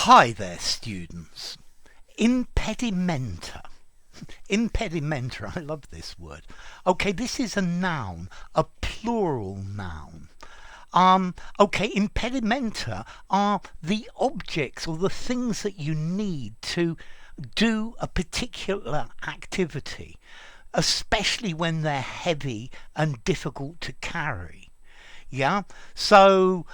Hi there, students. Impedimenta. Impedimenta, I love this word. Okay, this is a noun, a plural noun. Impedimenta are the objects or the things that you need to do a particular activity, especially when they're heavy and difficult to carry. Yeah, so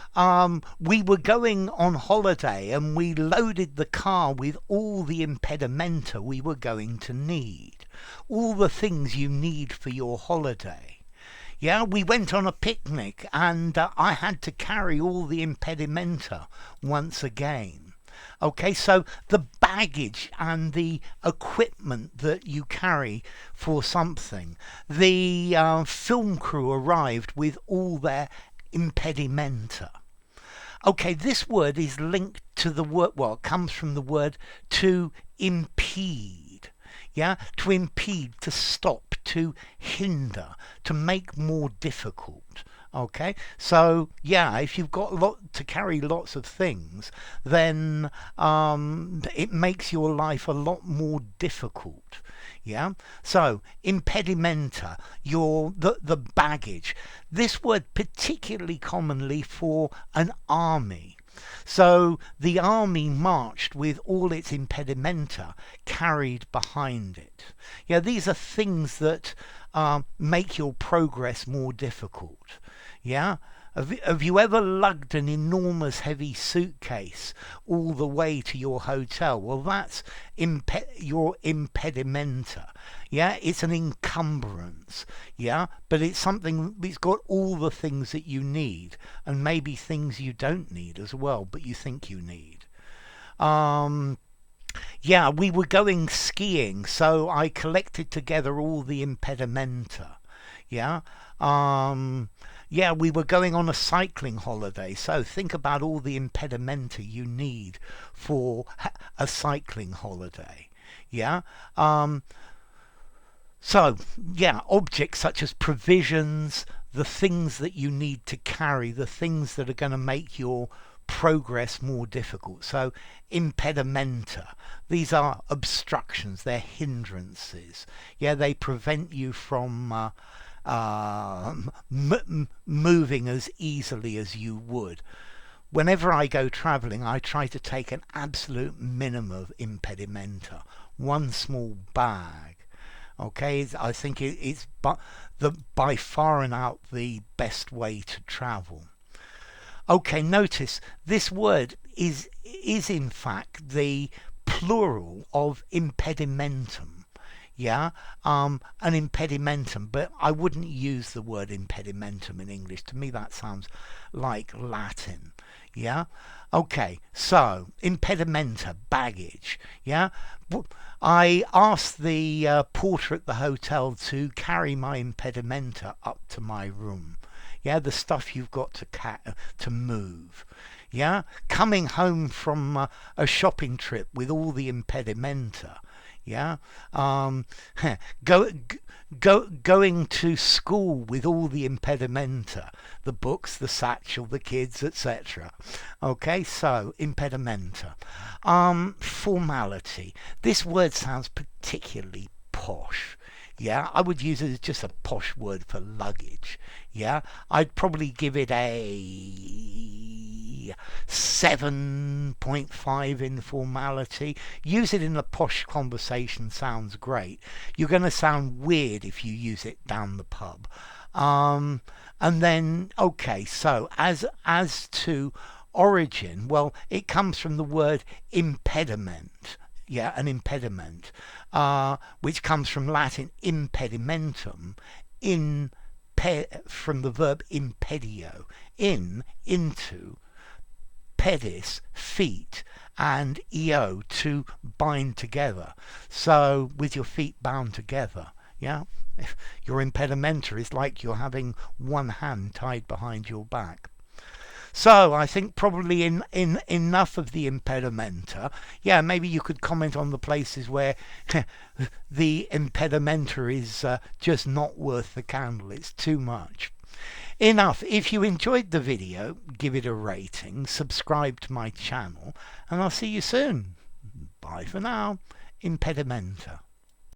we were going on holiday and we loaded the car with all the impedimenta we were going to need, all the things you need for your holiday. Yeah, we went on a picnic and I had to carry all the impedimenta once again. Okay, so the baggage and the equipment that you carry for something. The film crew arrived with all their impedimenta. Okay, this word is linked to the word, well, it comes from the word to impede. Yeah, to impede, to stop, to hinder, to make more difficult. Okay, so yeah, if you've got to carry lots of things, then it makes your life a lot more difficult. Yeah, so impedimenta, the baggage. This word particularly commonly for an army. So the army marched with all its impedimenta carried behind it. Yeah, these are things that make your progress more difficult. Yeah? Have you ever lugged an enormous heavy suitcase all the way to your hotel? Well, that's your impedimenta. Yeah, it's an encumbrance. Yeah, but it's something, it's got all the things that you need and maybe things you don't need as well, but you think you need. Yeah, we were going skiing, so I collected together all the impedimenta. Yeah. Yeah, we were going on a cycling holiday, so think about all the impedimenta you need for a cycling holiday. Yeah. So, yeah, objects such as provisions, the things that you need to carry, the things that are going to make your progress more difficult. So, impedimenta, these are obstructions, they're hindrances. Yeah, they prevent you from moving as easily as you would. Whenever I go travelling, I try to take an absolute minimum of impedimenta, one small bag. Okay, I think it's by far and out the best way to travel. Okay, notice this word is in fact the plural of impedimentum. Yeah, an impedimentum, but I wouldn't use the word impedimentum in English. To me, that sounds like Latin. Yeah, okay, so impedimenta, baggage. Yeah, I asked the porter at the hotel to carry my impedimenta up to my room. Yeah, the stuff you've got to move. Yeah, coming home from a shopping trip with all the impedimenta. Yeah, going to school with all the impedimenta, the books, the satchel, the kids, etc. Okay, so impedimenta. Formality. This word sounds particularly posh. Yeah, I would use it as just a posh word for luggage. Yeah, I'd probably give it a 7.5 in formality. Use it in a posh conversation, sounds great. You're going to sound weird if you use it down the pub. And then, okay, so as to origin, well, it comes from the word impediment. Yeah, an impediment, which comes from Latin impedimentum, from the verb impedio, into, pedis, feet, and eo, to bind together. So with your feet bound together. Yeah, if your impedimenta is like you're having one hand tied behind your back. So I think probably in enough of the impedimenta. Yeah, maybe you could comment on the places where the impedimenta is just not worth the candle. It's too much. Enough. If you enjoyed the video, give it a rating, subscribe to my channel, and I'll see you soon. Bye for now. Impedimenta.